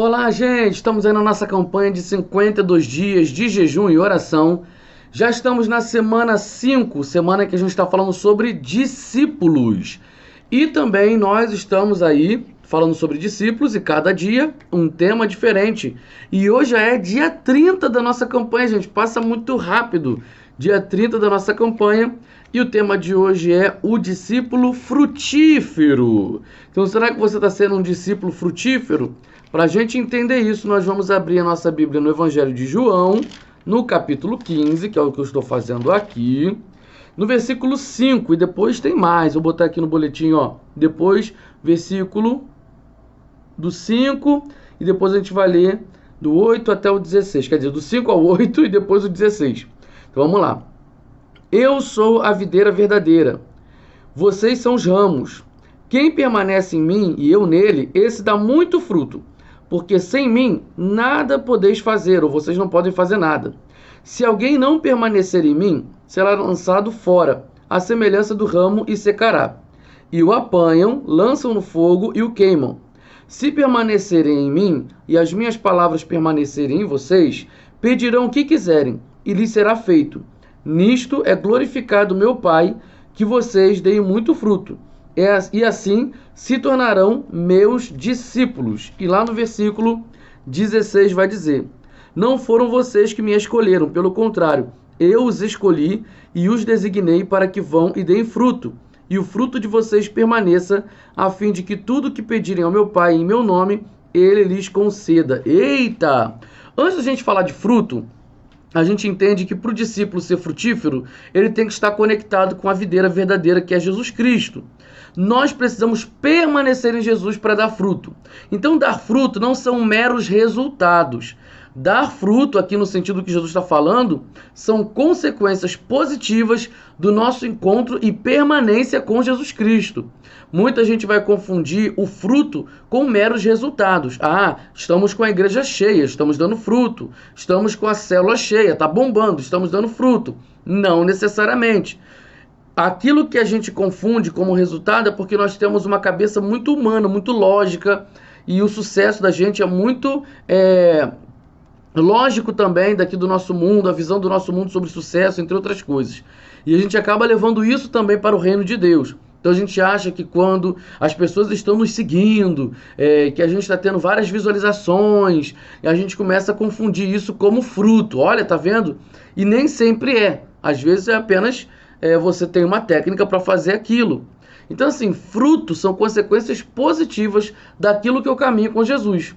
Olá, gente! Estamos aí na nossa campanha de 52 dias de jejum e oração. Já estamos na semana 5, semana que a gente está falando sobre discípulos. E também nós estamos aí falando sobre discípulos e cada dia um tema diferente. E hoje é dia 30 da nossa campanha, gente. Passa muito rápido. Dia 30 da nossa campanha. E o tema de hoje é o discípulo frutífero. Então, será que você está sendo um discípulo frutífero? Para a gente entender isso, nós vamos abrir a nossa Bíblia no Evangelho de João, no capítulo 15, que é o que eu estou fazendo aqui, no versículo 5, e depois tem mais, vou botar aqui no boletim, ó, depois versículo do 5, e depois a gente vai ler do 8 até o 16, quer dizer, do 5 ao 8 e depois o 16. Então vamos lá. Eu sou a videira verdadeira, vocês são os ramos. Quem permanece em mim e eu nele, esse dá muito fruto. Porque sem mim nada podeis fazer, ou vocês não podem fazer nada. Se alguém não permanecer em mim, será lançado fora, à semelhança do ramo, e secará. E o apanham, lançam no fogo e o queimam. Se permanecerem em mim, e as minhas palavras permanecerem em vocês, pedirão o que quiserem, e lhes será feito. Nisto é glorificado meu Pai, que vocês deem muito fruto. E assim se tornarão meus discípulos. E lá no versículo 16 vai dizer: não foram vocês que me escolheram, pelo contrário, eu os escolhi e os designei para que vão e deem fruto, e o fruto de vocês permaneça, a fim de que tudo que pedirem ao meu Pai em meu nome, ele lhes conceda. Eita! Antes da gente falar de fruto, a gente entende que para o discípulo ser frutífero, ele tem que estar conectado com a videira verdadeira, que é Jesus Cristo. Nós precisamos permanecer em Jesus para dar fruto. Então, dar fruto não são meros resultados. Dar fruto, aqui no sentido que Jesus está falando, são consequências positivas do nosso encontro e permanência com Jesus Cristo. Muita gente vai confundir o fruto com meros resultados. Ah, estamos com a igreja cheia, estamos dando fruto. Estamos com a célula cheia, está bombando, estamos dando fruto. Não necessariamente. Aquilo que a gente confunde como resultado é porque nós temos uma cabeça muito humana, muito lógica, e o sucesso da gente é muito lógico também daqui do nosso mundo, a visão do nosso mundo sobre sucesso, entre outras coisas. E a gente acaba levando isso também para o reino de Deus. Então a gente acha que quando as pessoas estão nos seguindo, que a gente está tendo várias visualizações, e a gente começa a confundir isso como fruto. Olha, tá vendo? E nem sempre é. Às vezes é apenas você tem uma técnica para fazer aquilo. Então assim, frutos são consequências positivas daquilo que eu caminho com Jesus.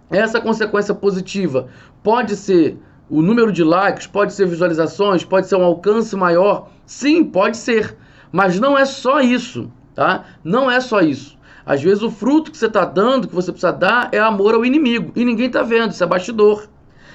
Essa consequência positiva pode ser o número de likes, pode ser visualizações, pode ser um alcance maior. Sim, pode ser. Mas não é só isso, tá? Não é só isso. Às vezes o fruto que você está dando, que você precisa dar, é amor ao inimigo. E ninguém está vendo, isso é bastidor.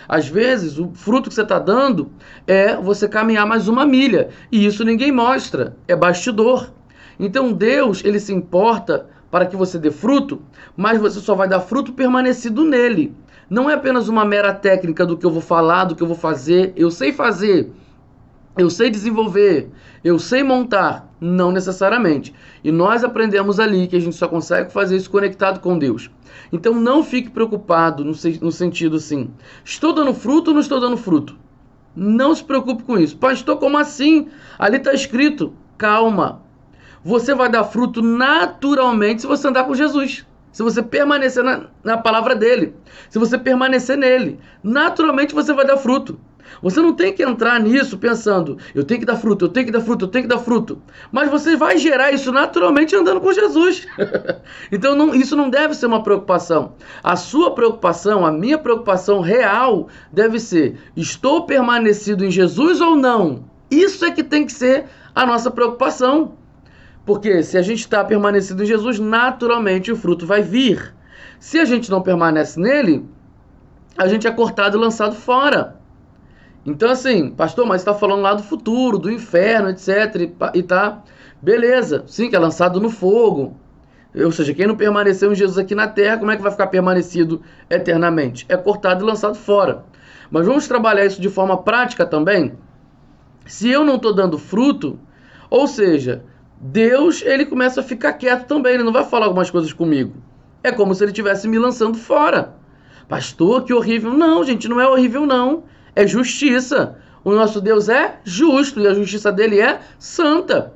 Às vezes o fruto que você está dando é você caminhar mais uma milha. E isso ninguém mostra, é bastidor. Então Deus, ele se importa para que você dê fruto, mas você só vai dar fruto permanecido nele. Não é apenas uma mera técnica do que eu vou falar, do que eu vou fazer. Eu sei fazer, eu sei desenvolver, eu sei montar. Não necessariamente. E nós aprendemos ali que a gente só consegue fazer isso conectado com Deus. Então não fique preocupado no sentido assim, estou dando fruto ou não estou dando fruto? Não se preocupe com isso. Pastor, como assim? Ali está escrito. Calma. Você vai dar fruto naturalmente se você andar com Jesus. Se você permanecer na palavra dele. Se você permanecer nele. Naturalmente você vai dar fruto. Você não tem que entrar nisso pensando, eu tenho que dar fruto, eu tenho que dar fruto, eu tenho que dar fruto. Mas você vai gerar isso naturalmente andando com Jesus. Então isso não deve ser uma preocupação. A sua preocupação, a minha preocupação real deve ser, estou permanecido em Jesus ou não? Isso é que tem que ser a nossa preocupação. Porque se a gente está permanecido em Jesus, naturalmente o fruto vai vir. Se a gente não permanece nele, a gente é cortado e lançado fora. Então assim, pastor, mas você está falando lá do futuro, do inferno, etc. E tá, beleza, sim, que é lançado no fogo. Ou seja, quem não permaneceu em Jesus aqui na terra, como é que vai ficar permanecido eternamente? É cortado e lançado fora. Mas vamos trabalhar isso de forma prática também? Se eu não estou dando fruto, ou seja, Deus, ele começa a ficar quieto também, ele não vai falar algumas coisas comigo. É como se ele estivesse me lançando fora. Pastor, que horrível. Não, gente, não é horrível, não. É justiça. O nosso Deus é justo e a justiça dele é santa.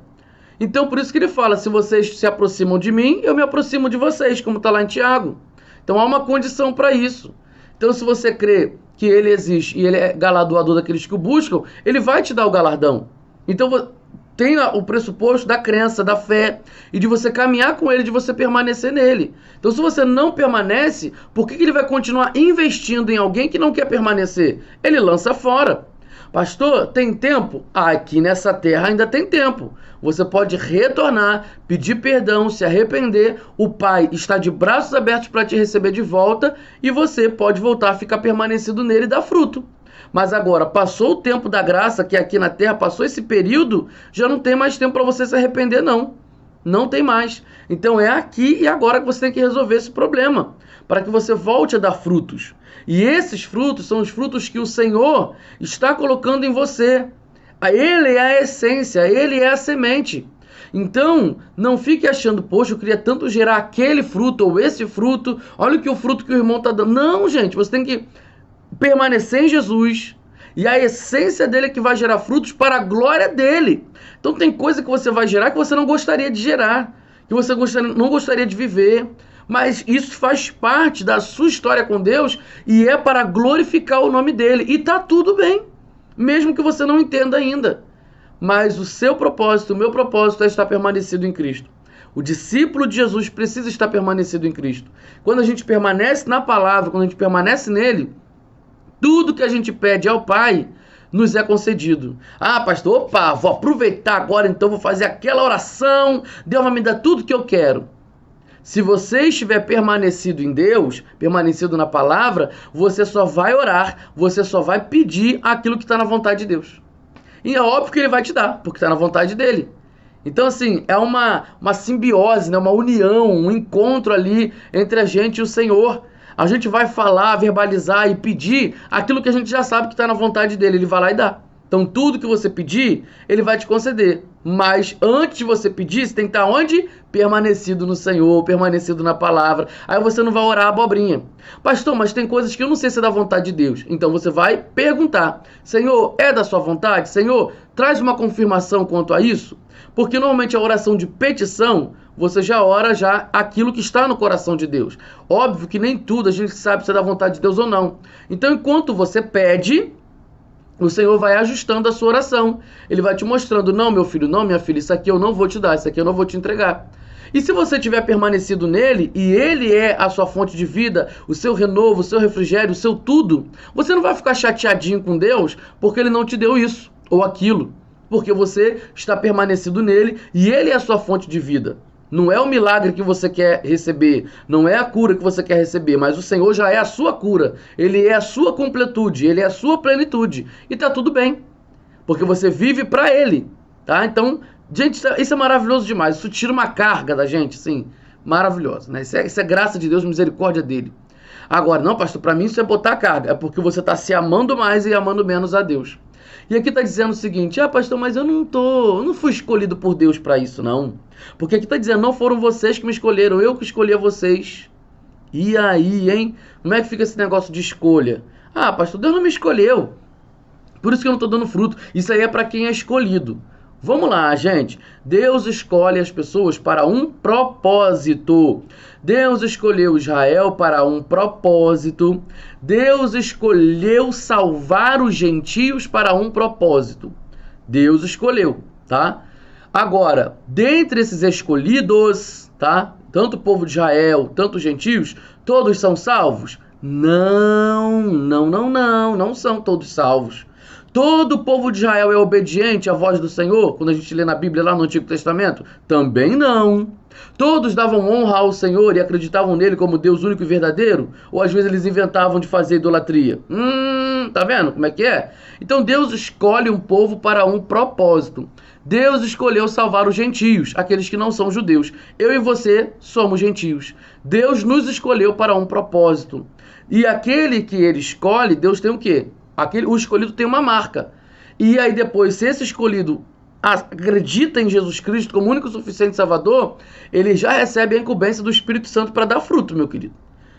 Então, por isso que ele fala, se vocês se aproximam de mim, eu me aproximo de vocês, como está lá em Tiago. Então, há uma condição para isso. Então, se você crê que ele existe e ele é galardoador daqueles que o buscam, ele vai te dar o galardão. Então, tem o pressuposto da crença, da fé, e de você caminhar com ele, de você permanecer nele. Então, se você não permanece, por que ele vai continuar investindo em alguém que não quer permanecer? Ele lança fora. Pastor, tem tempo? Aqui nessa terra ainda tem tempo. Você pode retornar, pedir perdão, se arrepender. O Pai está de braços abertos para te receber de volta e você pode voltar a ficar permanecido nele e dar fruto. Mas agora, passou o tempo da graça, que aqui na terra passou esse período, já não tem mais tempo para você se arrepender, não. Não tem mais. Então é aqui e agora que você tem que resolver esse problema, para que você volte a dar frutos. E esses frutos são os frutos que o Senhor está colocando em você. Ele é a essência, ele é a semente. Então, não fique achando, poxa, eu queria tanto gerar aquele fruto ou esse fruto, olha o fruto que o irmão está dando. Não, gente, você tem que permanecer em Jesus. E a essência dele é que vai gerar frutos para a glória dele. Então tem coisa que você vai gerar que você não gostaria de gerar, que você não gostaria de viver. Mas isso faz parte da sua história com Deus e é para glorificar o nome dele. E tá tudo bem, mesmo que você não entenda ainda. Mas o seu propósito, o meu propósito é estar permanecido em Cristo. O discípulo de Jesus precisa estar permanecido em Cristo. Quando a gente permanece na palavra, quando a gente permanece nele, tudo que a gente pede ao Pai nos é concedido. Ah, pastor, opa, vou aproveitar agora, então vou fazer aquela oração, Deus vai me dar tudo que eu quero. Se você estiver permanecido em Deus, permanecido na palavra, você só vai orar, você só vai pedir aquilo que está na vontade de Deus. E é óbvio que ele vai te dar, porque está na vontade dele. Então, assim, é uma simbiose, né? Uma união, um encontro ali entre a gente e o Senhor. A gente vai falar, verbalizar e pedir aquilo que a gente já sabe que está na vontade dele. Ele vai lá e dá. Então, tudo que você pedir, ele vai te conceder. Mas antes de você pedir, você tem que estar onde? Permanecido no Senhor, permanecido na palavra. Aí você não vai orar abobrinha. Pastor, mas tem coisas que eu não sei se é da vontade de Deus. Então você vai perguntar. Senhor, é da sua vontade? Senhor, traz uma confirmação quanto a isso. Porque normalmente a oração de petição, você já ora já aquilo que está no coração de Deus. Óbvio que nem tudo a gente sabe se é da vontade de Deus ou não. Então, enquanto você pede, o Senhor vai ajustando a sua oração. Ele vai te mostrando, não, meu filho, não, minha filha, isso aqui eu não vou te dar, isso aqui eu não vou te entregar. E se você tiver permanecido nele, e ele é a sua fonte de vida, o seu renovo, o seu refrigério, o seu tudo, você não vai ficar chateadinho com Deus porque ele não te deu isso ou aquilo. Porque você está permanecido nele e ele é a sua fonte de vida. Não é o milagre que você quer receber, não é a cura que você quer receber, mas o Senhor já é a sua cura, ele é a sua completude, ele é a sua plenitude. E tá tudo bem, porque você vive para ele, tá? Então, gente, isso é maravilhoso demais, isso tira uma carga da gente, assim, maravilhosa, né? Isso é graça de Deus, misericórdia dele. Agora, não, pastor, para mim isso é botar carga, é porque você está se amando mais e amando menos a Deus. E aqui está dizendo o seguinte, pastor, mas eu não fui escolhido por Deus para isso, não. Porque aqui está dizendo, não foram vocês que me escolheram, eu que escolhi a vocês. E aí, hein? Como é que fica esse negócio de escolha? Ah, pastor, Deus não me escolheu. Por isso que eu não estou dando fruto. Isso aí é para quem é escolhido. Vamos lá, gente. Deus escolhe as pessoas para um propósito. Deus escolheu Israel para um propósito. Deus escolheu salvar os gentios para um propósito. Deus escolheu, tá? Agora, dentre esses escolhidos, tá? Tanto o povo de Israel, tanto os gentios, todos são salvos? Não são todos salvos. Todo o povo de Israel é obediente à voz do Senhor, quando a gente lê na Bíblia lá no Antigo Testamento? Também não. Todos davam honra ao Senhor e acreditavam nele como Deus único e verdadeiro? Ou às vezes eles inventavam de fazer idolatria? Tá vendo como é que é? Então Deus escolhe um povo para um propósito. Deus escolheu salvar os gentios, aqueles que não são judeus. Eu e você somos gentios. Deus nos escolheu para um propósito. E aquele que ele escolhe, Deus tem o quê? O escolhido tem uma marca. E aí depois, se esse escolhido acredita em Jesus Cristo como único e suficiente Salvador, ele já recebe a incumbência do Espírito Santo para dar fruto, meu querido.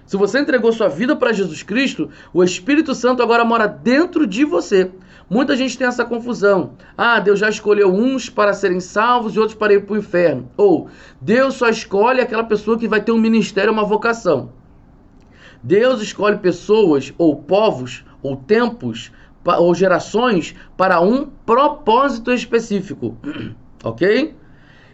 Se você entregou sua vida para Jesus Cristo, o Espírito Santo agora mora dentro de você. Muita gente tem essa confusão. Deus já escolheu uns para serem salvos e outros para ir para o inferno. Ou, Deus só escolhe aquela pessoa que vai ter um ministério, uma vocação. Deus escolhe pessoas, ou povos, ou tempos, ou gerações para um propósito específico. Ok?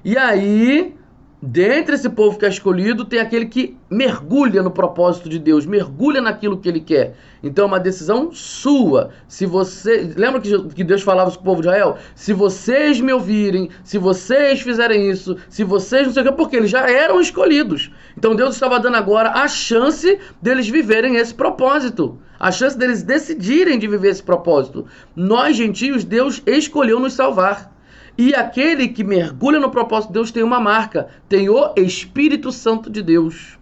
E aí, dentre esse povo que é escolhido, tem aquele que mergulha no propósito de Deus, mergulha naquilo que ele quer. Então é uma decisão sua. Se você, lembra que Deus falava com o povo de Israel? Se vocês me ouvirem, se vocês fizerem isso, se vocês não sei o que, porque eles já eram escolhidos. Então Deus estava dando agora a chance deles viverem esse propósito. A chance deles decidirem de viver esse propósito. Nós, gentios, Deus escolheu nos salvar. E aquele que mergulha no propósito de Deus tem uma marca, tem o Espírito Santo de Deus.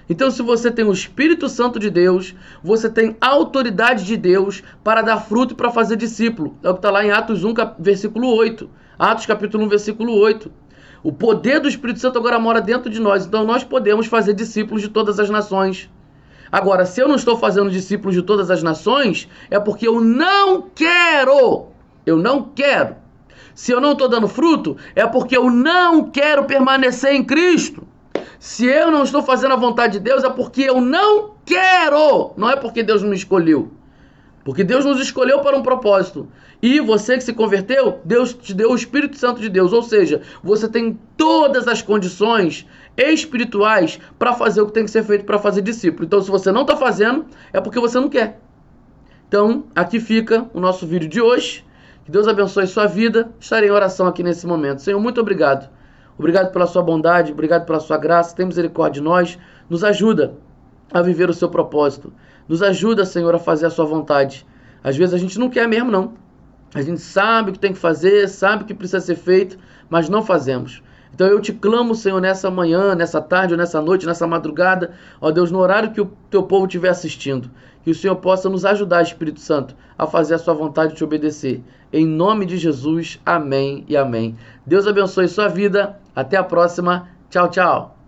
Então, se você tem o Espírito Santo de Deus, você tem a autoridade de Deus para dar fruto e para fazer discípulo. É o que está lá em Atos 1, versículo 8. Atos capítulo 1, versículo 8. O poder do Espírito Santo agora mora dentro de nós, então nós podemos fazer discípulos de todas as nações. Agora, se eu não estou fazendo discípulos de todas as nações, é porque eu não quero. Eu não quero. Se eu não estou dando fruto, é porque eu não quero permanecer em Cristo. Se eu não estou fazendo a vontade de Deus, é porque eu não quero. Não é porque Deus me escolheu. Porque Deus nos escolheu para um propósito. E você que se converteu, Deus te deu o Espírito Santo de Deus. Ou seja, você tem todas as condições espirituais para fazer o que tem que ser feito para fazer discípulo. Então, se você não está fazendo, é porque você não quer. Então, aqui fica o nosso vídeo de hoje. Que Deus abençoe sua vida. Estarei em oração aqui nesse momento. Senhor, muito obrigado. Obrigado pela sua bondade, obrigado pela sua graça. Tem misericórdia de nós. Nos ajuda a viver o seu propósito. Nos ajuda, Senhor, a fazer a sua vontade. Às vezes a gente não quer mesmo, não. A gente sabe o que tem que fazer, sabe o que precisa ser feito, mas não fazemos. Então eu te clamo, Senhor, nessa manhã, nessa tarde, ou nessa noite, nessa madrugada, ó Deus, no horário que o teu povo estiver assistindo, que o Senhor possa nos ajudar, Espírito Santo, a fazer a sua vontade e te obedecer. Em nome de Jesus, amém e amém. Deus abençoe sua vida. Até a próxima. Tchau, tchau.